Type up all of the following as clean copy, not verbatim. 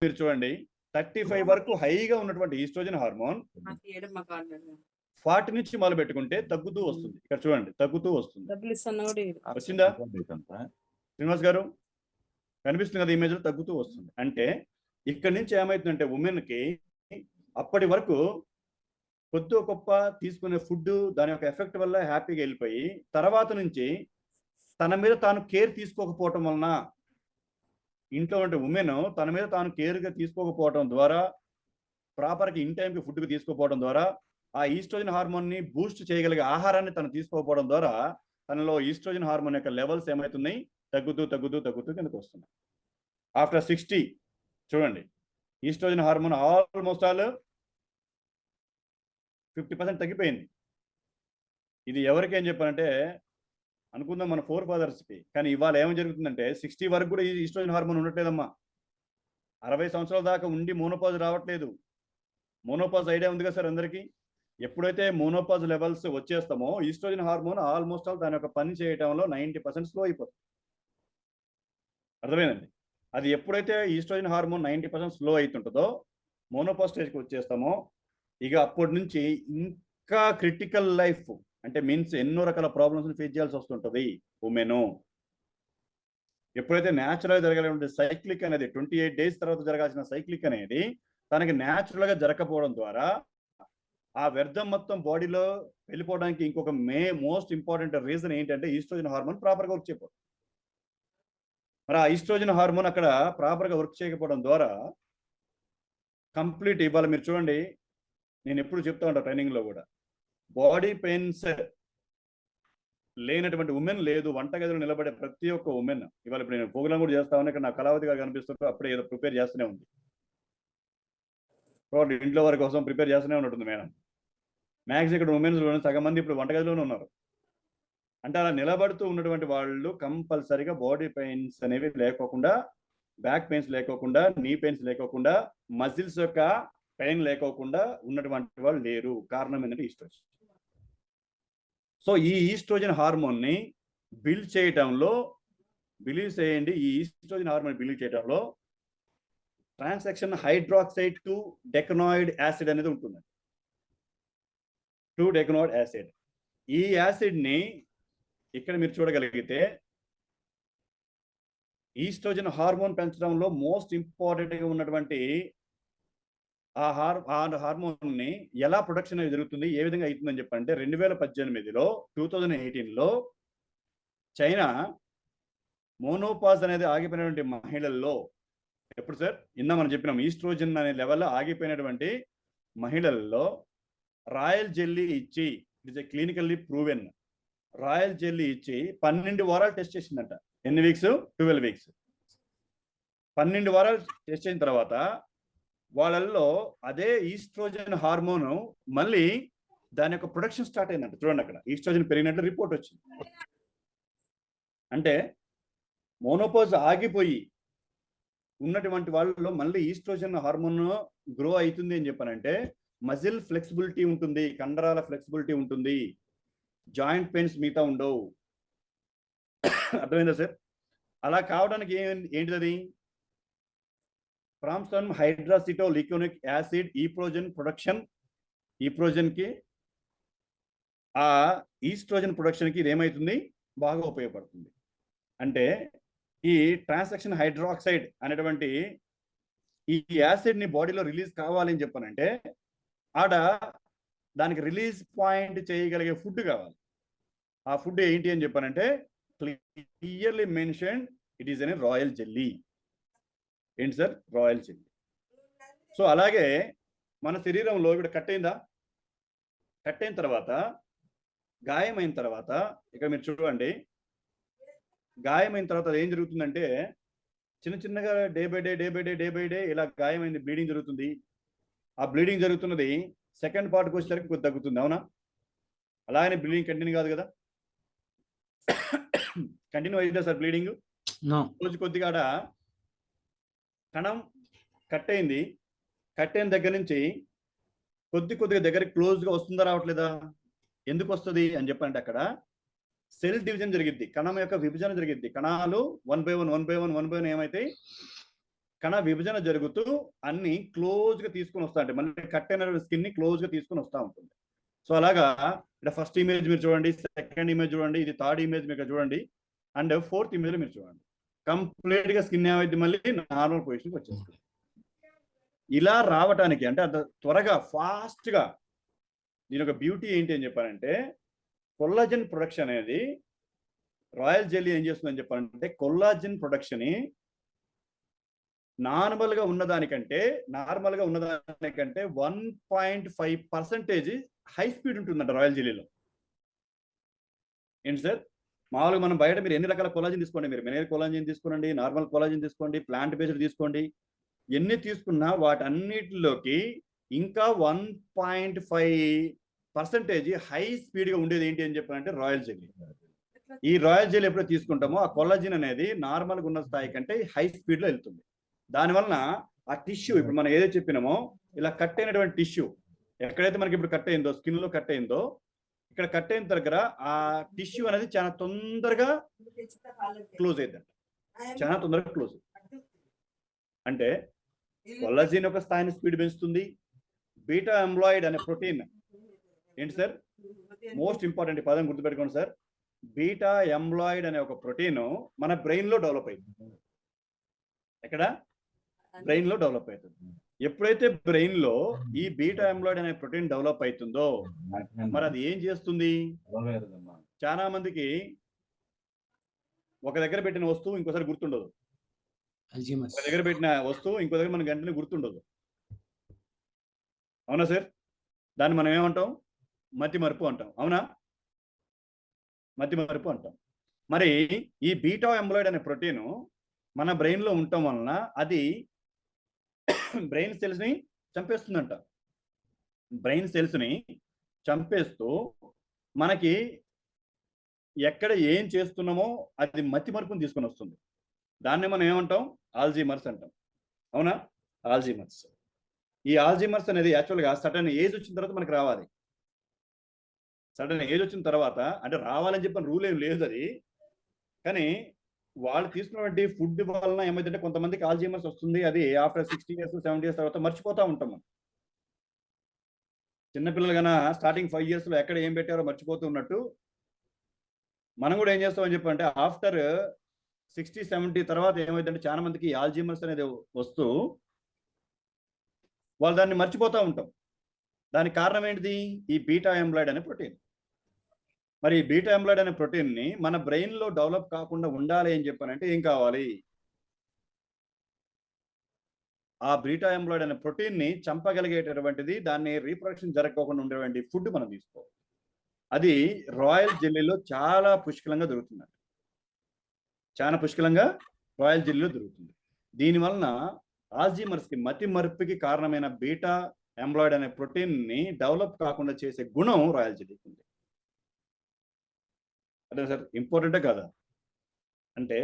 మీరు చూడండి 35 వరకు హైగా ఉన్నటువంటి ఈస్ట్రోజన్ హార్మోన్ 40 నుంచి మొదలు పెట్టుకుంటే తగ్గుతూ వస్తుంది. ఇక్కడ చూడండి తగ్గుతూ వస్తుంది. వచ్చిందా శ్రీనివాస్ గారు? కనిపిస్తుంది కదా ఇమేజ్ లో? తగ్గుతూ వస్తుంది. అంటే ఇక్కడ నుంచి ఏమవుతుందంటే ఉమెన్ కి అప్పటి వరకు కొద్ది గొప్ప తీసుకునే ఫుడ్ దాని యొక్క ఎఫెక్ట్ వల్ల హ్యాపీగా వెళ్ళిపోయి తర్వాత నుంచి తన మీద తాను కేర్ తీసుకోకపోవటం వలన, ఇంట్లో ఉంటే ఉమెన్ తన మీద తాను కేర్గా తీసుకోకపోవడం ద్వారా, ప్రాపర్గా ఇన్ టైంకి ఫుడ్కి తీసుకోకపోవడం ద్వారా, ఆ ఈస్ట్రోజన్ హార్మోన్ని బూస్ట్ చేయగలిగే ఆహారాన్ని తను తీసుకోకపోవడం ద్వారా తనలో ఈస్ట్రోజన్ హార్మోన్ యొక్క లెవెల్స్ ఏమవుతున్నాయి? తగ్గుతూ తగ్గుతూ తగ్గుతూ కిందకు వస్తున్నాయి. ఆఫ్టర్ 60 చూడండి ఈస్ట్రోజన్ హార్మోన్ ఆల్మోస్ట్ ఆల్ 50% తగ్గిపోయింది. ఇది ఎవరికి ఏం చెప్పారంటే అనుకుందాం మన ఫోర్ ఫాదర్స్కి, కానీ ఇవాళ ఏమని జరుగుతుందంటే 60 వరకు కూడా ఈస్ట్రోజన్ హార్మోన్ ఉండట్లేదమ్మా. 60 సంవత్సరాల దాకా ఉండి మోనోపాజ్ రావట్లేదు. మోనోపాజ్ ఐడియా ఉంది కదా సార్ అందరికీ? ఎప్పుడైతే మోనోపాజ్ లెవెల్స్ వచ్చేస్తామో ఈస్ట్రోజన్ హార్మోన్ ఆల్మోస్ట్ ఆల్ దాని యొక్క పని చేయడంలో 90% స్లో అయిపోతుంది. అర్థమైందండి? అది ఎప్పుడైతే ఈస్ట్రోజన్ హార్మోన్ 90% స్లో అవుతుంటుందో మోనోపాజ్ స్టేజ్కి వచ్చేస్తామో ఇక అప్పటి నుంచి ఇంకా క్రిటికల్ లైఫ్, అంటే మీన్స్ ఎన్నో రకాల ప్రాబ్లమ్స్ని ఫేస్ చేయాల్సి వస్తుంటుంది ఉమెను. ఎప్పుడైతే న్యాచురల్గా జరగాలంటే సైక్లిక్ అనేది 28 డేస్ తర్వాత జరగాల్సిన సైక్లిక్ అనేది తనకి న్యాచురల్గా జరగకపోవడం ద్వారా ఆ వ్యర్థం మొత్తం బాడీలో వెళ్ళిపోవడానికి ఇంకొక మోస్ట్ ఇంపార్టెంట్ రీజన్ ఏంటంటే ఈస్ట్రోజన్ హార్మోన్ ప్రాపర్గా వర్క్ చేయకపోవడం. మరి ఆ ఈస్ట్రోజన్ హార్మోన్ అక్కడ ప్రాపర్గా వర్క్ చేయకపోవడం ద్వారా కంప్లీట్, ఇవాళ మీరు చూడండి నేను ఎప్పుడు చెప్తా ఉంటాను ట్రైనింగ్లో కూడా, బాడీ పెయిన్స్ లేనటువంటి ఉమెన్ లేదు. వంటగదిలో నిలబడే ప్రతి ఒక్క ఉమెన్, ఇవాళ ఇప్పుడు నేను ప్రోగ్రామ్ కూడా చేస్తా ఉన్నా, ఇక్కడ నా కళావతి గారు కనిపిస్తుంటే అప్పుడే ఏదో ప్రిపేర్ చేస్తూనే ఉంది. ఇంట్లో వారి కోసం ప్రిపేర్ చేస్తూనే ఉంటుంది మేడం. మ్యాక్స్ ఇక్కడ ఉమెన్స్ సగం మంది ఇప్పుడు వంటగదిలోనే ఉన్నారు. అంటే అలా నిలబడుతూ ఉన్నటువంటి వాళ్ళు కంపల్సరీగా బాడీ పెయిన్స్ అనేవి లేకోకుండా, బ్యాక్ పెయిన్స్ లేకోకుండా, నీ పెయిన్స్ లేకోకుండా, మజిల్స్ యొక్క పెయిన్ లేకోకుండా ఉన్నటువంటి వాళ్ళు లేరు. కారణం ఏంటంటే ఈస్ట్రోజన్. సో ఈ ఈస్ట్రోజన్ హార్మోన్ని బిల్డ్ చేయటంలో, బిలీవ్ చేయండి, ఈ ఈస్ట్రోజన్ హార్మోన్ బిల్డ్ చేయటంలో ట్రాన్సాక్షన్ హైడ్రాక్సైడ్ టు డెకనాయిడ్ యాసిడ్ అనేది ఉంటుంది. 2-డెకనాయిడ్ యాసిడ్. ఈ యాసిడ్ని ఇక్కడ మీరు చూడగలిగితే ఈస్ట్రోజన్ హార్మోన్ పెంచడంలో మోస్ట్ ఇంపార్టెంట్గా ఉన్నటువంటి ఆ హార్మోన్ని ఎలా ప్రొడక్షన్ అనేది జరుగుతుంది, ఏ విధంగా అవుతుందని చెప్పంటే 2018లో 2018లో చైనా మోనోపాజ్ అనేది ఆగిపోయినటువంటి మహిళల్లో, ఎప్పుడు సార్ ఇందా మనం చెప్పినాం ఈస్ట్రోజన్ అనే లెవెల్లో ఆగిపోయినటువంటి మహిళల్లో రాయల్ జెల్లీ ఇచ్చి, it is a clinically proven, royal jelly ఇచ్చి 12 వారాలు టెస్ట్ చేసిందంట. ఎన్ని వీక్స్? 12 వీక్స్. 12 వారాలు టెస్ట్ చేసిన తర్వాత వాళ్ళల్లో అదే ఈస్ట్రోజన్ హార్మోన్ మళ్ళీ దాని యొక్క ప్రొడక్షన్ స్టార్ట్ అయిందంట. చూడండి అక్కడ ఈస్ట్రోజన్ పెరిగినట్లు రిపోర్ట్ వచ్చింది. అంటే మోనోపాజ్ ఆగిపోయి ఉన్నటువంటి వాళ్ళలో మళ్ళీ ఈస్ట్రోజన్ హార్మోన్ గ్రో అవుతుంది అని చెప్పానంటే మజిల్ ఫ్లెక్సిబిలిటీ ఉంటుంది, కండరాల ఫ్లెక్సిబిలిటీ ఉంటుంది, జాయింట్ పెయిన్స్ మిగతా ఉండవు. అర్థమైందా సార్? అలా కావడానికి ఏంటిది? ప్రామ్స్టన్ హైడ్రాసిటోలికోనిక్ యాసిడ్ ఈప్రోజన్ ప్రొడక్షన్, ఈప్రోజన్కి ఆ ఈస్ట్రోజన్ ప్రొడక్షన్కి ఇది ఏమవుతుంది? బాగా ఉపయోగపడుతుంది. అంటే ఈ ట్రాన్సాక్షన్ హైడ్రాక్సైడ్ అనేటువంటి ఈ యాసిడ్ని బాడీలో రిలీజ్ కావాలని చెప్పానంటే ఆడ దానికి రిలీజ్ పాయింట్ చేయగలిగే ఫుడ్ కావాలి. ఆ ఫుడ్ ఏంటి అని చెప్పానంటే clearly mention it is an royal jelly. ఏంటి సార్? Royal jelly. సో అలాగే మన శరీరంలో ఇప్పుడు కట్ అయిందా? కట్ అయిన తర్వాత, గాయమైన తర్వాత, ఇక్కడ మీరు చూడండి, గాయమైన తర్వాత ఏం జరుగుతుందంటే చిన్న చిన్నగా డే బై డే ఇలా గాయమైంది, బ్లీడింగ్ జరుగుతుంది. ఆ బ్లీడింగ్ జరుగుతున్నది సెకండ్ పార్ట్కి వచ్చేసరికి కొద్ది తగ్గుతుంది. అవునా? అలాగనే బ్లీడింగ్ కంటిన్యూ కాదు కదా, కంటిన్యూ అయిందా సార్ బ్లీడింగ్? రోజు కొద్దిగా కణం కట్ అయింది, కట్ అయిన దగ్గర నుంచి కొద్దిగా దగ్గరికి క్లోజ్గా వస్తుందా రావట్లేదా? ఎందుకు వస్తుంది అని చెప్పంటే అక్కడ సెల్ డివిజన్ జరిగిద్ది, కణం యొక్క విభజన జరిగిద్ది. కణాలు 1 by 1 ఏమైతాయి? కణ విభజన జరుగుతూ అన్ని క్లోజ్ గా తీసుకొని వస్తా అంటే మళ్ళీ కట్ అయిన స్కిన్ ని క్లోజ్ గా తీసుకొని వస్తూ ఉంటుంది. సో అలాగా ఇక్కడ ఫస్ట్ ఇమేజ్ మీరు చూడండి, సెకండ్ ఇమేజ్ చూడండి, ఇది థర్డ్ ఇమేజ్ మీకు చూడండి, అండ్ ఫోర్త్ ఇమేజ్ లో మీరు చూడండి. కంప్లీట్ గా స్కిన్ ఏమైంది మళ్ళీ నార్మల్ పొజిషన్కి వచ్చేస్తుంది. ఇలా రావటానికి అంటే అంత త్వరగా ఫాస్ట్ గా దీని ఒక బ్యూటీ ఏంటి అని చెప్పారంటే, కొల్లాజన్ ప్రొడక్షన్ అనేది రాయల్ జెల్లీ ఏం చేస్తుందని చెప్పాలంటే, కొల్లాజన్ ప్రొడక్షన్ నార్మల్ గా ఉన్నదానికంటే 1.5% హై స్పీడ్ ఉంటుందంట రాయల్ జెల్లీలో. ఏంటి సార్, మామూలుగా మనం బయట మీరు ఎన్ని రకాల కొల్లాజన్ తీసుకోండి, మీరు మినరల్ కొల్లాజన్ తీసుకోండి, నార్మల్ కొల్లాజన్ తీసుకోండి, ప్లాంట్ బేస్డ్ తీసుకోండి, ఎన్ని తీసుకున్నా వాటన్నిటిలోకి ఇంకా 1.5% హై స్పీడ్ గా ఉండేది ఏంటి అని చెప్పాలంటే రాయల్ జెల్లీ. ఈ రాయల్ జెల్లీ ఎప్పుడో తీసుకుంటామో ఆ కొల్లాజన్ అనేది నార్మల్ గా ఉన్న స్థాయి కంటే హై స్పీడ్ లో వెళ్తుంది. దానివలన ఆ టిష్యూ ఇప్పుడు మనం ఏదైతే చెప్పినామో ఇలా కట్ అయినటువంటి టిష్యూ ఎక్కడైతే మనకి ఇప్పుడు కట్ అయిందో, స్కిన్ లో కట్ అయిందో, ఇక్కడ కట్ అయిన దగ్గర ఆ టిష్యూ అనేది చాలా తొందరగా క్లోజ్ అవుతుందంట, చాలా తొందరగా క్లోజ్. అంటే కొల్లాజన్ ఒక స్థాయిని స్పీడ్ పెంచుతుంది. బీటా ఎంలాయిడ్ అనే ప్రోటీన్ ఏంటి సార్, మోస్ట్ ఇంపార్టెంట్ పదం గుర్తుపెట్టుకోండి సార్. బీటా ఎంలాయిడ్ అనే ఒక ప్రోటీన్ మన బ్రెయిన్ లో డెవలప్ అవుతుంది. ఎక్కడ? బ్రెయిన్ లో డెవలప్ అవుతుంది. ఎప్పుడైతే బ్రెయిన్ లో ఈ బీటా ఎంలాయిడ్ అనే ప్రోటీన్ డెవలప్ అవుతుందో మరి అది ఏం చేస్తుంది? చాలా మందికి ఒక దగ్గర పెట్టిన వస్తువు ఇంకోసారి గుర్తుండదు, ఒక దగ్గర పెట్టిన వస్తువు ఇంకో దగ్గర మన గంటనే గుర్తుండదు. అవునా సార్? దాన్ని మనం ఏమంటాం? మతి మరుపు అంటాం. అవునా? మతి మరుపు అంటాం. మరి ఈ బీటా ఎంలాయిడ్ అనే ప్రోటీన్ మన బ్రెయిన్ లో ఉండటం వలన అది బ్రెయిన్ సెల్స్ ని చంపేస్తుందంట. బ్రెయిన్ సెల్స్ ని చంపేస్తూ మనకి ఎక్కడ ఏం చేస్తున్నామో అది మతి మరుపుని తీసుకొని వస్తుంది. దాన్ని మనం ఏమంటాం? ఆల్జీమర్స్ అంటాం. అవునా? ఆల్జీమర్స్. ఈ ఆల్జీమర్స్ అనేది యాక్చువల్గా సడన్ ఏజ్ వచ్చిన తర్వాత మనకి రావాలి. సడన్ ఏజ్ వచ్చిన తర్వాత అంటే రావాలని చెప్పిన రూల్ ఏం లేదు అది, కానీ వాళ్ళు తీసుకున్నటువంటి ఫుడ్ వలన ఏమైందంటే కొంతమందికి ఆల్జీమర్స్ వస్తుంది. అది ఆఫ్టర్ 60 years 70 years తర్వాత మర్చిపోతా ఉంటాం మనం. చిన్నపిల్లలు కన్నా స్టార్టింగ్ 5 years లో ఎక్కడ ఏం పెట్టారో మర్చిపోతూ ఉన్నట్టు మనం కూడా ఏం చేస్తామని చెప్పంటే ఆఫ్టర్ 60-70 తర్వాత ఏమైందంటే చాలా మందికి ఆల్జీమర్స్ అనేది వస్తూ వాళ్ళు దాన్ని మర్చిపోతూ ఉంటాం. దానికి కారణం ఏంటిది? ఈ బీటా ఎంలాయిడ్ అనే ప్రోటీన్. మరి ఈ బీటా ఎంలాయిడ్ అనే ప్రోటీన్ ని మన బ్రెయిన్ లో డెవలప్ కాకుండా ఉండాలి అని చెప్పానంటే ఏం కావాలి? ఆ బీటా ఎంలాయిడ్ అనే ప్రోటీన్ ని చంపగలిగేటటువంటిది, దాన్ని రీప్రొడక్షన్ జరగకుండా ఉండేటువంటి ఫుడ్ మనం తీసుకోవాలి. అది రాయల్ జెల్లీలో చాలా పుష్కలంగా దొరుకుతుంది. చాలా పుష్కలంగా రాయల్ జెల్లీలో దొరుకుతుంది. దీనివలన ఆల్జీమర్స్ కి మతి మరుపుకి కారణమైన బీటా ఎంలాయిడ్ అనే ప్రోటీన్ ని డెవలప్ కాకుండా చేసే గుణం రాయల్ జెల్లీకి ఉంది. అంటే సార్ ఇంపార్టెంటే కదా? అంటే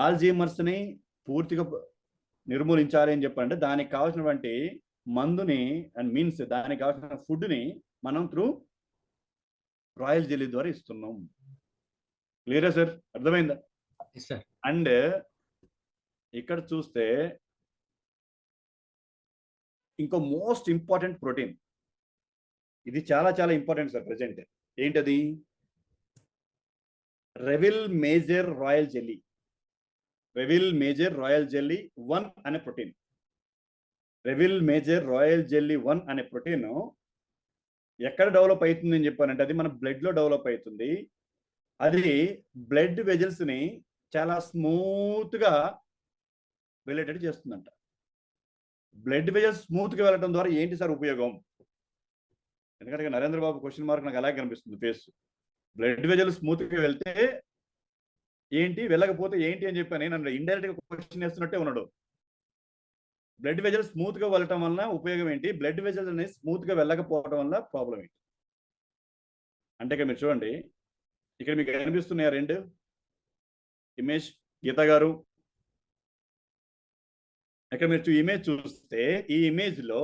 ఆల్జీమర్స్ ని పూర్తిగా నిర్మూలించాలి అని చెప్పంటే దానికి కావాల్సినటువంటి మందుని అండ్ మీన్స్ దానికి కావాల్సిన ఫుడ్ ని మనం త్రూ రాయల్ జెల్లీ ద్వారా ఇస్తున్నాం. క్లియరా సార్? అర్థమైందా? అండ్ ఇక్కడ చూస్తే ఇంకో మోస్ట్ ఇంపార్టెంట్ ప్రోటీన్, ఇది చాలా చాలా ఇంపార్టెంట్ సార్ ప్రెసెంట్. ఏంటది? రెవిల్ మేజర్ రాయల్ జెల్లీ. రెవిల్ మేజర్ రాయల్ జెల్లీ 1 అనే ప్రోటీన్. రెవిల్ మేజర్ రాయల్ జెల్లీ 1 అనే ప్రోటీన్ ఎక్కడ డెవలప్ అవుతుంది అని చెప్పానంటే అది మన బ్లడ్ లో డెవలప్ అవుతుంది. అది బ్లడ్ వెజల్స్ ని చాలా స్మూత్ గా వెళ్ళేటట్టు చేస్తుందంట. బ్లడ్ వెజల్స్ స్మూత్ గా వెళ్ళడం ద్వారా ఏంటి సార్ ఉపయోగం? ఎందుకంటే నరేంద్ర బాబు క్వశ్చన్ మార్క్ నాకు అలాగే కనిపిస్తుంది ఫేస్. బ్లడ్ వెజల్స్ స్మూత్ గా వెళ్తే ఏంటి, వెళ్ళకపోతే ఏంటి అని చెప్పాను. నన్ను ఇండైరెక్ట్ గా క్వశ్చన్ వేస్తున్నట్టే ఉన్నాడు. బ్లడ్ వెజల్స్ స్మూత్ గా వెళ్ళటం వల్ల ఉపయోగం ఏంటి, బ్లడ్ వెజల్స్ అనేది స్మూత్ గా వెళ్ళకపోవడం వల్ల ప్రాబ్లం ఏంటి అంటే ఇక్కడ మీరు చూడండి, ఇక్కడ మీకు కనిపిస్తున్నాయా 2 ఇమేజ్? గీత గారు ఇక్కడ మీరు ఇమేజ్ చూస్తే ఈ ఇమేజ్ లో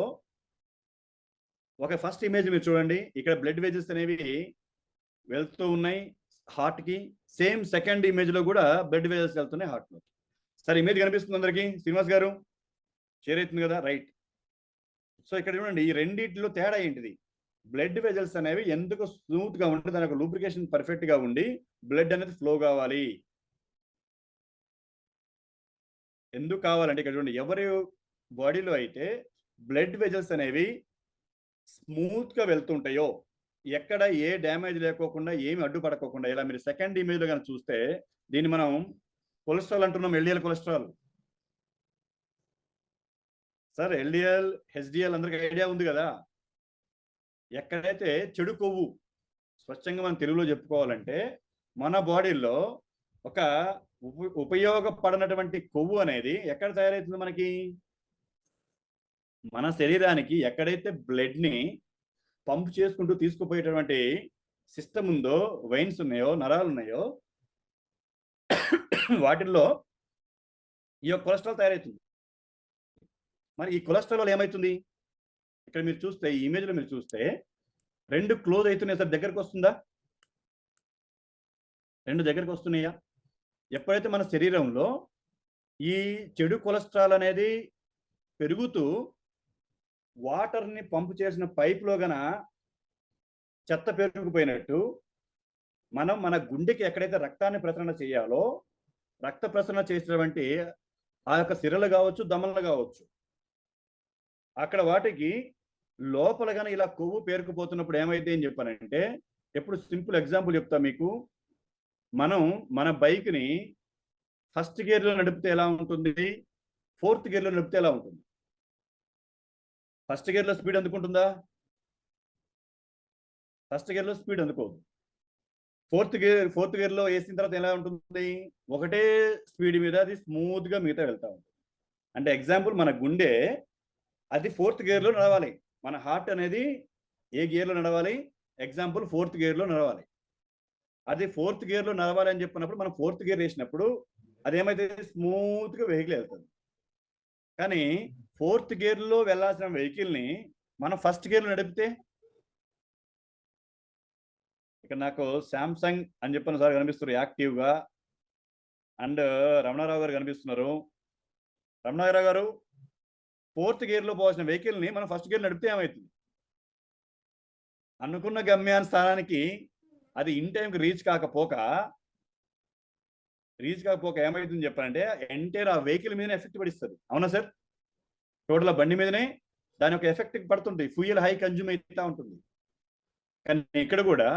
ఒక ఫస్ట్ ఇమేజ్ మీరు చూడండి, ఇక్కడ బ్లడ్ వెజల్స్ అనేవి వెళ్తూ ఉన్నాయి హార్ట్ కి. సేమ్ సెకండ్ ఇమేజ్ లో కూడా బ్లడ్ వెజల్స్ వెళ్తున్నాయి హార్ట్ లో. సార్ ఇమేజ్ కనిపిస్తుంది అందరికి? శ్రీనివాస్ గారు చేరుతుంది కదా, రైట్. సో ఇక్కడ చూడండి, ఈ రెండింటిలో తేడా ఏంటిది? బ్లడ్ వెజల్స్ అనేవి ఎందుకు స్మూత్ గా ఉంటే దాని యొక్క లూబ్రికేషన్ పర్ఫెక్ట్ గా ఉండి బ్లడ్ అనేది ఫ్లో కావాలి. ఎందుకు కావాలంటే ఇక్కడ చూడండి, ఎవరి బాడీలో అయితే బ్లడ్ వెజల్స్ అనేవి స్మూత్ గా వెళ్తుంటాయో, ఎక్కడ ఏ డ్యామేజ్ లేకోకుండా ఏమి అడ్డుపడకోకుండా, ఇలా మీరు సెకండ్ ఇమేజ్ లో కనుక చూస్తే దీన్ని మనం కొలెస్ట్రాల్ అంటున్నాం, LDL cholesterol. Sir LDL HDL అందరికి ఐడియా ఉంది కదా. ఎక్కడైతే చెడు కొవ్వు, స్వచ్ఛంగా మనం తెలుగులో చెప్పుకోవాలంటే మన బాడీలో ఒక ఉపయోగపడినటువంటి కొవ్వు అనేది ఎక్కడ తయారవుతుంది మనకి? మన శరీరానికి ఎక్కడైతే బ్లడ్ ని పంప్ చేసుకుంటూ తీసుకుపోయేటటువంటి సిస్టమ్ ఉందో, వెయిన్స్ ఉన్నాయో, నరాలు ఉన్నాయో, వాటిల్లో ఈ యొక్క కొలెస్ట్రాల్ తయారవుతుంది. మరి ఈ కొలెస్ట్రాల్ వల్ల ఏమవుతుంది? ఇక్కడ మీరు చూస్తే, ఈ ఇమేజ్ లో మీరు చూస్తే రెండు క్లోజ్ అవుతున్నాయి సార్, దగ్గరకు వస్తుందా? రెండు దగ్గరకు వస్తున్నాయా? ఎప్పుడైతే మన శరీరంలో ఈ చెడు కొలెస్ట్రాల్ అనేది పెరుగుతూ వాటర్ని పంపు చేసిన పైప్లో గన చెత్త పెరుగుపోయినట్టు, మనం మన గుండెకి ఎక్కడైతే రక్తాన్ని ప్రసరణ చేయాలో, రక్త ప్రసరణ చేసినటువంటి ఆ యొక్క సిరలు కావచ్చు, దమనలు కావచ్చు, అక్కడ వాటికి లోపల కానీ ఇలా కొవ్వు పేరుకుపోతున్నప్పుడు ఏమైతే అని చెప్పానంటే, ఎప్పుడు సింపుల్ ఎగ్జాంపుల్ చెప్తా మీకు. మనం మన బైక్ని ఫస్ట్ గేర్లో నడిపితే ఎలా ఉంటుంది, ఫోర్త్ గేర్లో నడిపితే ఎలా ఉంటుంది? ఫస్ట్ గేర్లో స్పీడ్ అందుకుంటుందా? ఫస్ట్ గేర్లో స్పీడ్ అందుకోదు. ఫోర్త్ గేర్లో వేసిన తర్వాత ఎలా ఉంటుంది? ఒకటే స్పీడ్ మీద అది స్మూత్గా మిగతా వెళ్తా ఉంటుంది. అంటే ఎగ్జాంపుల్, మన గుండె అది ఫోర్త్ గేర్లో నడవాలి, మన హార్ట్ అనేది ఏ గేర్లో నడవాలి? ఎగ్జాంపుల్ ఫోర్త్ గేర్లో నడవాలి. అది ఫోర్త్ గేర్లో నడవాలి అని చెప్పినప్పుడు మనం ఫోర్త్ గేర్ వేసినప్పుడు అదేమైతే స్మూత్గా వెహికల్ వెళ్తుంది. కానీ ఫోర్త్ గేర్లో వెళ్ళాల్సిన వెహికల్ని మనం ఫస్ట్ గేర్లో నడిపితే, ఇక్కడ నాకు శాంసంగ్ అని చెప్పిన సార్ కనిపిస్తున్నారు యాక్టివ్గా, అండ్ రమణారావు గారు కనిపిస్తున్నారు. రమణారావు గారు, ఫోర్త్ గేర్లో పోవాల్సిన వెహికల్ని మనం ఫస్ట్ గేర్ నడిపితే ఏమవుతుంది? అనుకున్న గమ్యాన్ని స్థానానికి అది ఇన్ టైంకి రీచ్ కాకపోక ఏమవుతుంది చెప్పాలంటే, ఎంటైర్ ఆ వెహికల్ మీదనే ఎఫెక్ట్ పడిస్తుంది. అవునా సార్? టోటల్ బండి మీదనే దాని యొక్క ఎఫెక్ట్ పడుతుంది, ఫ్యూయల్ హై కన్జ్యూమ్ అవుతూ ఉంటుంది. కానీ ఇక్కడ కూడా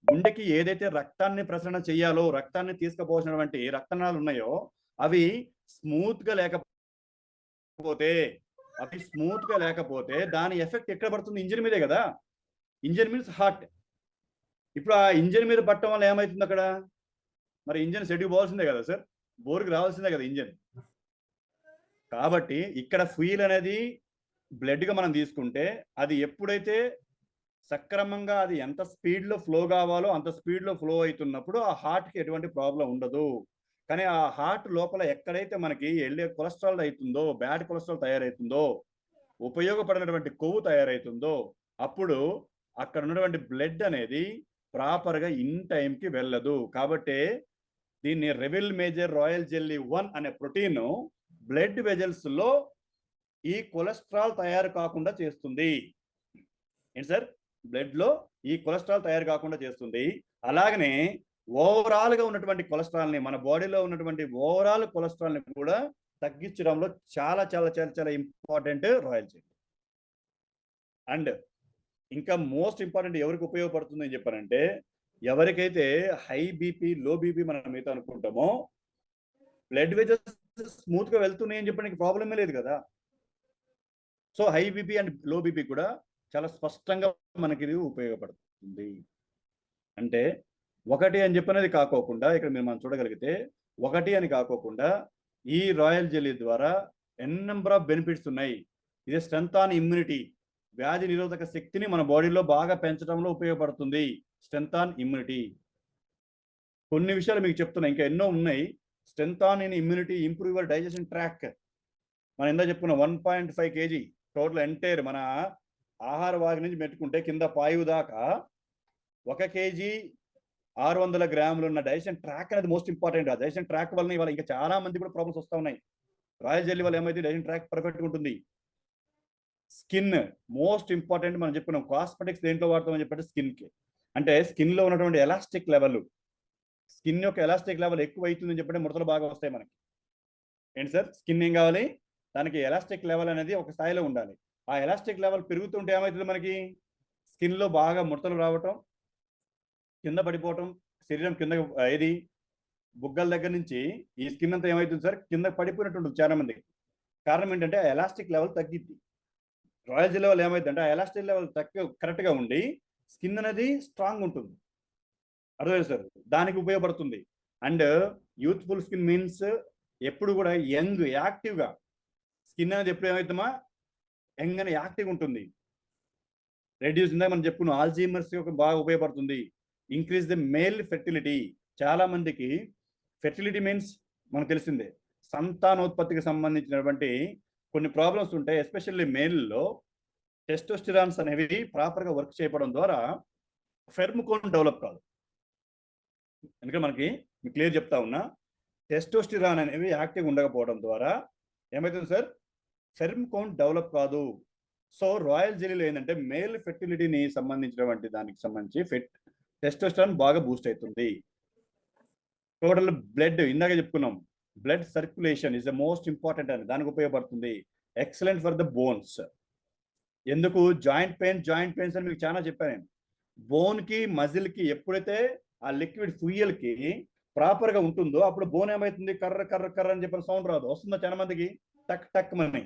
గుండెకి ఏదైతే రక్తాన్ని ప్రసరణ చేయాలో, రక్తాన్ని తీసుకుపోవాల్సినటువంటి రక్తనాళాలు ఉన్నాయో, అవి స్మూత్ గా లేకపోతే దాని ఎఫెక్ట్ ఎక్కడ పడుతుంది? ఇంజిన్ మీదే కదా. Engine means heart. ఇప్పుడు ఆ ఇంజిన్ మీద పట్టడం వల్ల ఏమవుతుంది అక్కడ? మరి ఇంజిన్ సెట్కి పోవాల్సిందే కదా సార్, బోర్కి రావాల్సిందే కదా ఇంజిన్. కాబట్టి ఇక్కడ ఫ్యూయల్ అనేది బ్లడ్గా మనం తీసుకుంటే అది ఎప్పుడైతే సక్రమంగా అది ఎంత స్పీడ్లో ఫ్లో కావాలో అంత స్పీడ్లో ఫ్లో అవుతున్నప్పుడు ఆ హార్ట్కి ఎటువంటి ప్రాబ్లం ఉండదు. కానీ ఆ హార్ట్ లోపల ఎక్కడైతే మనకి వెళ్ళే కొలెస్ట్రాల్ అవుతుందో, బ్యాడ్ కొలెస్ట్రాల్ తయారవుతుందో, ఉపయోగపడినటువంటి కొవ్వు తయారవుతుందో, అప్పుడు అక్కడ ఉన్నటువంటి బ్లడ్ అనేది ప్రాపర్గా ఇన్ టైంకి వెళ్ళదు. కాబట్టి దీన్ని రెవిల్ మేజర్ రాయల్ జెల్లీ 1 అనే ప్రోటీన్ బ్లడ్ వెజల్స్ లో ఈ కొలెస్ట్రాల్ తయారు కాకుండా చేస్తుంది. ఏంటి సార్? బ్లడ్ లో ఈ కొలెస్ట్రాల్ తయారు కాకుండా చేస్తుంది. అలాగనే ఓవరాల్ గా ఉన్నటువంటి కొలెస్ట్రాల్ ని, మన బాడీలో ఉన్నటువంటి ఓవరాల్ కొలెస్ట్రాల్ ని కూడా తగ్గించడంలో చాలా చాలా చాలా చాలా ఇంపార్టెంట్ రాయల్ జెల్లీ. అండ్ ఇంకా మోస్ట్ ఇంపార్టెంట్ ఎవరికి ఉపయోగపడుతుంది అని చెప్పారంటే, ఎవరికైతే హై బీపీ, లో బీపీ మనం అయితే అనుకుంటామో, బ్లడ్ వెజల్స్ స్మూత్ గా వెళ్తున్నాయి అని చెప్పడానికి ప్రాబ్లమే లేదు కదా. So high BP and low BP కూడా చాలా స్పష్టంగా మనకి ఇది ఉపయోగపడుతుంది. అంటే ఒకటి అని చెప్పినది కాకోకుండా, ఇక్కడ మీరు మనం చూడగలిగితే ఒకటి అని కాకోకుండా ఈ రాయల్ జెల్లీ ద్వారా ఎన్ నెంబర్ ఆఫ్ బెనిఫిట్స్ ఉన్నాయి. ఇది స్ట్రెంత్ ఆన్ ఇమ్యూనిటీ, వ్యాధి నిరోధక శక్తిని మన బాడీలో బాగా పెంచడంలో ఉపయోగపడుతుంది. Strength on immunity. కొన్ని విషయాలు మీకు చెప్తున్నా, ఇంకా ఎన్నో ఉన్నాయి. Strength on in immunity, improve your digestion track. మనం ఇందా చెప్పుకున్నాం 1.5 kg టోటల్ ఎంటైర్ మన ఆహార వాగి నుంచి పెట్టుకుంటే కింద పాయువు దాకా 1 kg 600 గ్రాములు ఉన్న డైజెషన్ ట్రాక్ అనేది మోస్ట్ ఇంపార్టెంట్. ఆ డైజెషన్ ట్రాక్ వల్ల ఇవాళ ఇంకా చాలా మంది కూడా ప్రాబ్లమ్స్ వస్తూ ఉన్నాయి. రాయల్ జెల్లీ వల్ల ఏమైతే డైజెషన్ ట్రాక్ పర్ఫెక్ట్గా ఉంటుంది. Skin most important. మనం చెప్పుకున్నాం కాస్మెటిక్స్ దేంట్లో వాడతామని చెప్పంటే స్కిన్కి. అంటే స్కిన్లో ఉన్నటువంటి ఎలాస్టిక్ లెవెల్, స్కిన్ యొక్క ఎలాస్టిక్ లెవెల్ ఎక్కువ అవుతుందని చెప్పంటే ముడతలు బాగా వస్తాయి మనకి. ఏంటి సార్, స్కిన్ ఏం కావాలి, దానికి ఎలాస్టిక్ లెవెల్ అనేది ఒక స్థాయిలో ఉండాలి. ఆ ఎలాస్టిక్ లెవెల్ పెరుగుతుంటే ఏమవుతుంది, మనకి స్కిన్లో బాగా ముడతలు రావటం, కింద పడిపోవటం, శరీరం కింద ఏది బుగ్గల దగ్గర నుంచి ఈ స్కిన్ అంతా ఏమవుతుంది సార్, కింద పడిపోయినట్టు ఉంటుంది చాలా మందికి. కారణం ఏంటంటే ఆ ఎలాస్టిక్ లెవెల్ తగ్గిద్ది. రాయల్ జెల్లీ లెవెల్ ఏమైందంటే ఆ ఎలాస్టిక్ లెవెల్ కరెక్ట్గా ఉండి స్కిన్ అనేది స్ట్రాంగ్ ఉంటుంది. అర్థమైంది సార్, దానికి ఉపయోగపడుతుంది. అండ్ యూత్ఫుల్ స్కిన్ మీన్స్ ఎప్పుడు కూడా యంగ్ యాక్టివ్గా స్కిన్ అనేది ఎప్పుడు ఏమవుతామా యంగ్ అని యాక్టివ్గా ఉంటుంది. రెడ్యూస్ ఇందాక మనం చెప్పుకున్నాం ఆల్జీమర్స్ యొక్క బాగా ఉపయోగపడుతుంది. Increase the male fertility. చాలా మందికి ఫెర్టిలిటీ మీన్స్ మనకు తెలిసిందే, సంతానోత్పత్తికి సంబంధించినటువంటి కొన్ని ప్రాబ్లమ్స్ ఉంటాయి. ఎస్పెషల్లీ మేల్లో టెస్టోస్టిరాన్స్ అనేవి ప్రాపర్గా వర్క్ చేయడం ద్వారా ఫెర్మ్ కోన్ డెవలప్ కాదు. ఎందుకంటే మనకి క్లియర్ చెప్తా ఉన్నా, టెస్టోస్టిరాన్ అనేవి యాక్టివ్ ఉండకపోవడం ద్వారా ఏమవుతుంది సార్, ఫెర్మ్ కౌంట్ డెవలప్ కాదు. సో రాయల్ జెల్లీలో ఏంటంటే మేల్ ఫెర్టిలిటీని సంబంధించినటువంటి దానికి సంబంధించి టెస్టోస్టిరాన్ బాగా బూస్ట్ అవుతుంది. టోటల్ బ్లడ్ ఇందాక చెప్పుకున్నాం, blood circulation is the most important అని, దానికి ఉపయోగపడుతుంది. Excellent for the bones. ఎందుకు జాయింట్ పెయిన్స్ అని మీకు చాలా చెప్పాను నేను. బోన్కి మజిల్కి ఎప్పుడైతే ఆ లిక్విడ్ ఫ్యూయల్కి ప్రాపర్గా ఉంటుందో అప్పుడు బోన్ ఏమవుతుంది, కర్ర కర్ర కర్ర అని చెప్పిన సౌండ్ రాదు. వస్తుందో చాలా మందికి టక్ టక్ మని.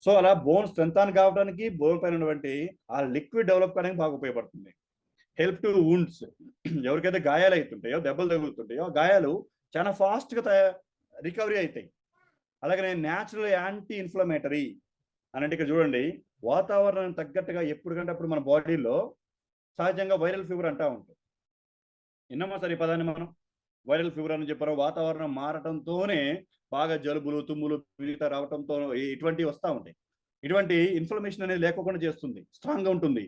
సో అలా బోన్ స్ట్రెంథాన్ కావడానికి బోన్ పైన ఉన్నటువంటి ఆ లిక్విడ్ డెవలప్ కావడానికి బాగా ఉపయోగపడుతుంది. Help to wounds. ఎవరికైతే గాయాలు అవుతుంటాయో, దెబ్బలు తగులుతుంటాయో, గాయాలు చాలా ఫాస్ట్గా రికవరీ అవుతాయి. అలాగే న్యాచురల్ యాంటీ ఇన్ఫ్లమేటరీ అని అంటే ఇక్కడ చూడండి, వాతావరణం తగ్గట్టుగా ఎప్పటికంటే అప్పుడు మన బాడీలో సహజంగా వైరల్ ఫీవర్ అంటూ ఉంటుంది. విన్నామా సార్ ఈ పదాన్ని మనం, వైరల్ ఫీవర్ అని చెప్పారు. వాతావరణం మారటంతోనే బాగా జలుబులు, తుమ్ములు, మిగతా రావడంతో ఇటువంటివి వస్తూ ఉంటాయి. ఇటువంటి ఇన్ఫ్లమేషన్ అనేది లేకుండా చేస్తుంది, స్ట్రాంగ్గా ఉంటుంది.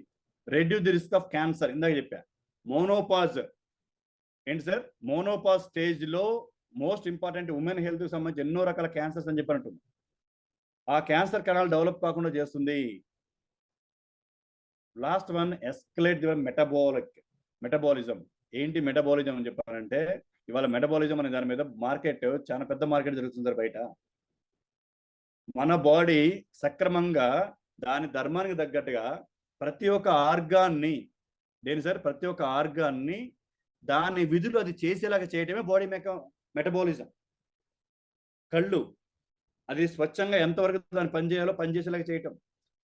Reduce the risk of cancer. ఇందాక చెప్పా మోనోపాజ్. ఏంటి సార్, మోనోపాజ్ స్టేజ్లో మోస్ట్ ఇంపార్టెంట్ ఉమెన్ హెల్త్కి సంబంధించి ఎన్నో రకాల క్యాన్సర్స్ అని చెప్పినట్టుంది. ఆ క్యాన్సర్ కణాలు డెవలప్ కాకుండా చేస్తుంది. Last one, escalate the metabolism. ఏంటి మెటబాలిజం అని చెప్పారంటే, ఇవాళ మెటబాలిజం అనే దాని మీద మార్కెట్ చాలా పెద్ద మార్కెట్ జరుగుతుంది సార్ బయట. మన బాడీ సక్రమంగా దాని ధర్మానికి తగ్గట్టుగా ప్రతి ఒక్క ఆర్గాన్ని, దేని సార్, ప్రతి ఒక్క ఆర్గాన్ని దాని విధులు అది చేసేలాగా చేయటమే బాడీ మెటబాలిజం. కళ్ళు అది స్వచ్ఛంగా ఎంతవరకు దాన్ని పనిచేయాలో పనిచేసేలాగా చేయటం.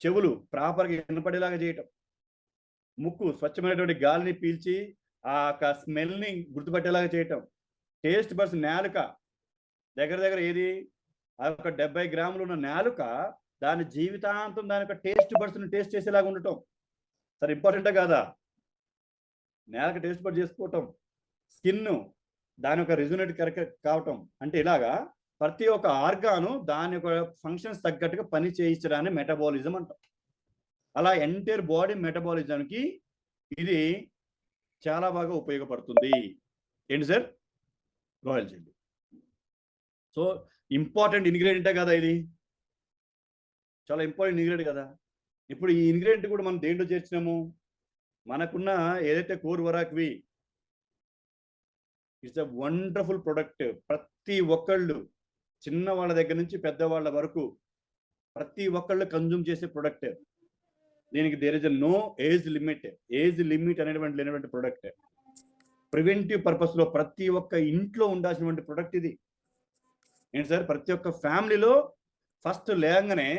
చెవులు ప్రాపర్గా వినపడేలాగా చేయటం. ముక్కు స్వచ్ఛమైనటువంటి గాలిని పీల్చి ఆ స్మెల్ని గుర్తుపట్టేలాగా చేయటం. టేస్ట్ బడ్స్, నాలుక దగ్గర ఏది ఆ యొక్క 70 గ్రాములు ఉన్న నాలుక దాని జీవితాంతం దాని యొక్క టేస్ట్ బడ్స్ని టేస్ట్ చేసేలాగా ఉండటం. సరే ఇంపార్టెంటా కాదా, నాలుక టేస్ట్ బడ్ చేసుకోవటం. స్కిన్ దాని యొక్క రిజొనేట్ కరెక్ట్ కావటం. అంటే ఇలాగా ప్రతి ఒక్క ఆర్గాను దాని యొక్క ఫంక్షన్స్ తగ్గట్టుగా పని చేయించడాన్ని మెటబాలిజం అంటాం. అలా ఎంటైర్ బాడీ మెటబాలిజంకి ఇది చాలా బాగా ఉపయోగపడుతుంది. ఏంటి sir, royal jelly. So important ఇంగ్రీడియంటే కదా ఇది, చాలా ఇంపార్టెంట్ ఇంగ్రీడియంట్ కదా. ఇప్పుడు ఈ ఇంగ్రీడియంట్ కూడా మనం దేంట్లో చేర్చినాము, మనకున్న ఏదైతే కోర్ వరాక్వి, ఇట్స్ ఎ వండర్ఫుల్ ప్రొడక్ట్. ప్రతి ఒక్కళ్ళు, చిన్న వాళ్ళ దగ్గర నుంచి పెద్దవాళ్ళ వరకు ప్రతి ఒక్కళ్ళు కన్జ్యూమ్ చేసే ప్రొడక్ట్. దీనికి there is no age limit అనేటువంటి లేనటువంటి ప్రొడక్ట్. ప్రివెంటివ్ పర్పస్లో ప్రతి ఒక్క ఇంట్లో ఉండాల్సినటువంటి ప్రొడక్ట్ ఇది. ఏంటి సార్, ప్రతి ఒక్క ఫ్యామిలీలో ఫస్ట్ లేగానే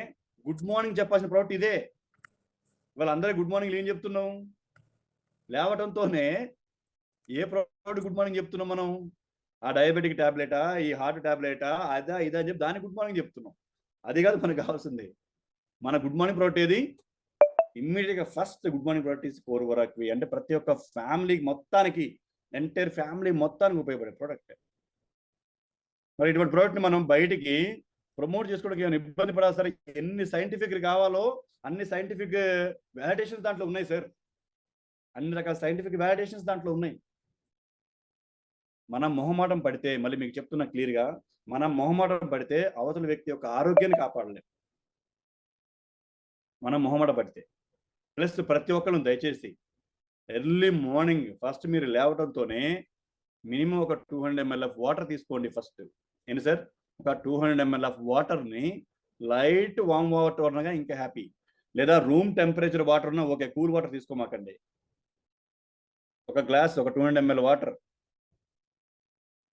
గుడ్ మార్నింగ్ చెప్పాల్సిన ప్రోడక్ట్ ఇదే. ఇవాళ అందరికీ గుడ్ మార్నింగ్ ఏం చెప్తున్నాం, లేవటంతోనే ఏ ప్రోడక్ట్ గుడ్ మార్నింగ్ చెప్తున్నాం మనం, ఆ డయాబెటిక్ ట్యాబ్లెటా, ఈ హార్ట్ ట్యాబ్లెటా, అదా ఇదా అని చెప్పి దానికి గుడ్ మార్నింగ్ చెప్తున్నాం. అది కాదు మనకు కావాల్సింది. మన గుడ్ మార్నింగ్ ప్రోడక్ట్ ఏది, ఇమ్మీడియట్గా first good morning product is core వరాక్వి. అంటే ప్రతి ఒక్క ఫ్యామిలీకి మొత్తానికి, ఎంటైర్ ఫ్యామిలీ మొత్తానికి ఉపయోగపడే ప్రోడక్ట్. మరి ఇటువంటి ప్రోడక్ట్ని మనం బయటికి ప్రమోట్ చేసుకోవడానికి ఏమైనా ఇబ్బంది పడాలి సార్. ఎన్ని సైంటిఫిక్ కావాలో అన్ని సైంటిఫిక్ వ్యాలిడేషన్స్ దాంట్లో ఉన్నాయి సార్. అన్ని రకాల సైంటిఫిక్ వ్యాలిడేషన్స్ దాంట్లో ఉన్నాయి. మనం మొహమాటం పడితే, మళ్ళీ మీకు చెప్తున్నా క్లియర్‌గా, మనం మొహమాటం పడితే అవతల వ్యక్తి యొక్క ఆరోగ్యాన్ని కాపాడలేం. మనం మొహమాట పడితే. ప్లస్ ప్రతి ఒక్కళ్ళు దయచేసి ఎర్లీ మార్నింగ్ ఫస్ట్ మీరు లేవడంతోనే మినిమమ్ ఒక 200 ml ఆఫ్ వాటర్ తీసుకోండి ఫస్ట్. ఏంటి సార్? ఒక 200 ml ఆఫ్ వాటర్‌ని లైట్ వార్మ్ వాటర్ ఉన్నగా ఇంకా హ్యాపీ. లేదా రూమ్ టెంపరేచర్ వాటర్ ఉన్నా ఓకే. కూల్ వాటర్ తీసుకోమాకండి. ఒక గ్లాస్ ఒక 200 ml వాటర్.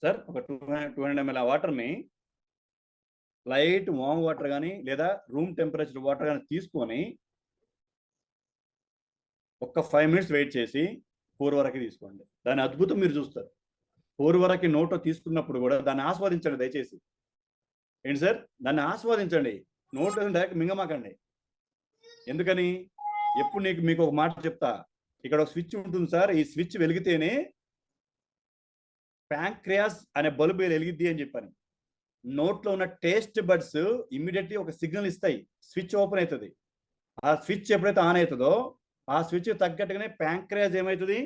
సార్ ఒక 200 ml ఆ వాటర్‌ని లైట్ వార్మ్ వాటర్ గాని లేదా రూమ్ టెంపరేచర్ వాటర్ గాని తీసుకొని ఒక్క 5 మినిట్స్ వెయిట్ చేసి 4 వరకే తీసుకోండి. దాని అద్భుతం మీరు చూస్తారు. 4 వరకి నోట్లో తీసుకున్నప్పుడు కూడా దాన్ని ఆస్వాదించండి దయచేసి. ఏంటి సార్? దాన్ని ఆస్వాదించండి. నోట్లో డైరెక్ట్ మింగమాకండి. ఎందుకని? ఎప్పుడు మీకు ఒక మాట చెప్తా. ఇక్కడ ఒక స్విచ్ ఉంటుంది సార్. ఈ స్విచ్ వెలిగితేనే ప్యాంక్రియాస్ అనే బల్బ్ వెలిగిద్ది అని చెప్పాను. నోట్లో ఉన్న టేస్ట్ బడ్స్ ఇమ్మీడియట్లీ ఒక సిగ్నల్ ఇస్తాయి. స్విచ్ ఓపెన్ అవుతుంది. ఆ స్విచ్ ఎప్పుడైతే ఆన్ అవుతుందో ఆ స్విచ్ తగ్గట్టుగానే ప్యాంక్రియాస్ ఏమవుతుంది?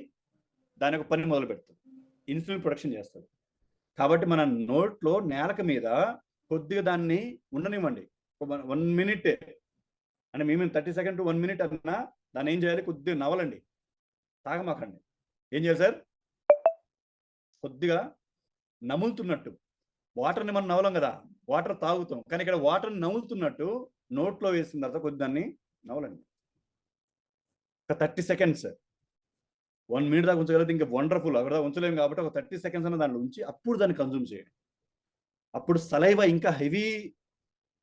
దాని యొక్క పని మొదలు పెడుతుంది. ఇన్సులిన్ ప్రొడక్షన్ చేస్తుంది. కాబట్టి మన నోట్లో నేలక మీద కొద్దిగా దాన్ని ఉండనివ్వండి. 1 మినిట్ అంటే మేము 30 సెకండ్ టు 1 మినిట్ అన్నా దాన్ని ఏం చేయాలి? కొద్దిగా నవలండి. తాగమాకండి. ఏం చేయాలి సార్? కొద్దిగా నములుతున్నట్టు. వాటర్‌ని మనం నవలం కదా! వాటర్ తాగుతాం. కానీ ఇక్కడ వాటర్‌ని నములుతున్నట్టు నోట్లో వేసిన తర్వాత కొద్దిగా దాన్ని నవలండి. ఒక 30 సెకండ్స్. 1 మినిట్ దాకా ఉంచగలిగితే ఇంకా వండర్‌ఫుల్. అక్కడ దాకా ఉంచలేము కాబట్టి ఒక 30 సెకండ్స్ అన్న దాంట్లో ఉంచి అప్పుడు దాన్ని కన్జ్యూమ్ చేయండి. అప్పుడు సలైవా ఇంకా హెవీ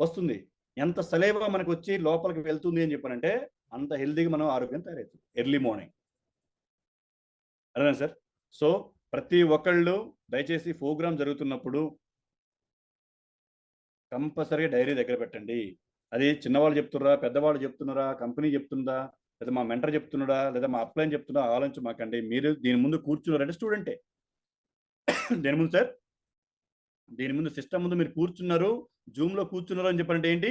వస్తుంది. ఎంత సలైవా మనకు వచ్చి లోపలికి వెళ్తుంది అని చెప్పానంటే అంత హెల్తీగా మనం ఆరోగ్యం తయారవుతుంది. Early morning. అర్థమైందా సార్? సో ప్రతి ఒక్కళ్ళు దయచేసి ప్రోగ్రామ్ జరుగుతున్నప్పుడు కంపల్సరీగా డైరీ దగ్గర పెట్టండి. అది చిన్నవాళ్ళు చెప్తున్నారా? పెద్దవాళ్ళు చెప్తున్నారా? కంపెనీ చెప్తుందా? లేదా మా మెంటర్ చెప్తున్నాడా? లేదా మా అప్లైన్ చెప్తున్నాడా? ఆలోచించమాకండి. మీరు దీని ముందు కూర్చున్నారంటే స్టూడెంటే. దేని ముందు సార్? దీని ముందు సిస్టమ్ ముందు మీరు కూర్చున్నారు. జూమ్‌లో కూర్చున్నారు అని చెప్పారంటే ఏంటి?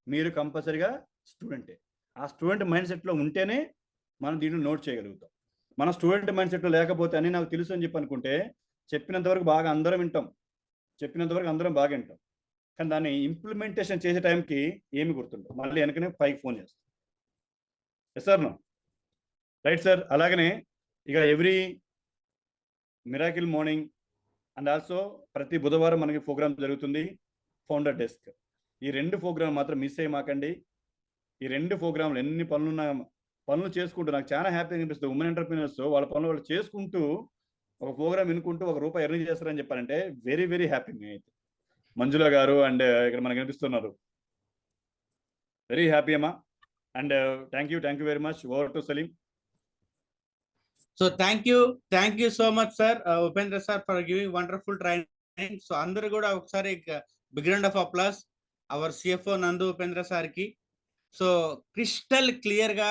మీరు కంపల్సరీగా స్టూడెంటే. ఆ స్టూడెంట్ మైండ్ సెట్‌లో ఉంటేనే మనం దీన్ని నోట్ చేయగలుగుతాం. మన స్టూడెంట్ మైండ్ సెట్‌లో లేకపోతే అన్నీ నాకు తెలుసు అని చెప్పి అనుకుంటే చెప్పినంత వరకు బాగా అందరం వింటాం. చెప్పినంత వరకు అందరం బాగా వింటాం. కానీ దాన్ని ఇంప్లిమెంటేషన్ చేసే టైంకి ఏమి గుర్తుండదు. మళ్ళీ వెనకనే పైకి ఫోన్ చేస్తాం. Yes or no? Right sir. అలాగనే ఇక every miracle morning and also ప్రతి బుధవారం మనకి ప్రోగ్రామ్ జరుగుతుంది. Founder desk. ఈ 2 ప్రోగ్రామ్ మాత్రం మిస్ అయ్యమాకండి. ఈ 2 ప్రోగ్రామ్‌లు ఎన్ని పనులున్నా పనులు చేసుకుంటూ నాకు చాలా హ్యాపీగా అనిపిస్తుంది. ఉమెన్ ఎంటర్‌ప్రెన్యూర్స్ వాళ్ళ పనులు వాళ్ళు చేసుకుంటూ ఒక ప్రోగ్రామ్ వినుకుంటూ రూ. 1 ఎర్న్ చేస్తారని చెప్పారంటే వెరీ వెరీ హ్యాపీ నేనైతే. మంజుల గారు అండ్ ఇక్కడ మనకు కనిపిస్తున్నారు. వెరీ హ్యాపీ అమ్మా. And thank you very much. Over to Salim. So thank you so much, sir, Upendra sir, for giving wonderful training. So అందరూ కూడా ఒకసారి big round of applause our CFO Nandu Upendra sir కి. సో క్రిస్టల్ క్లియర్ గా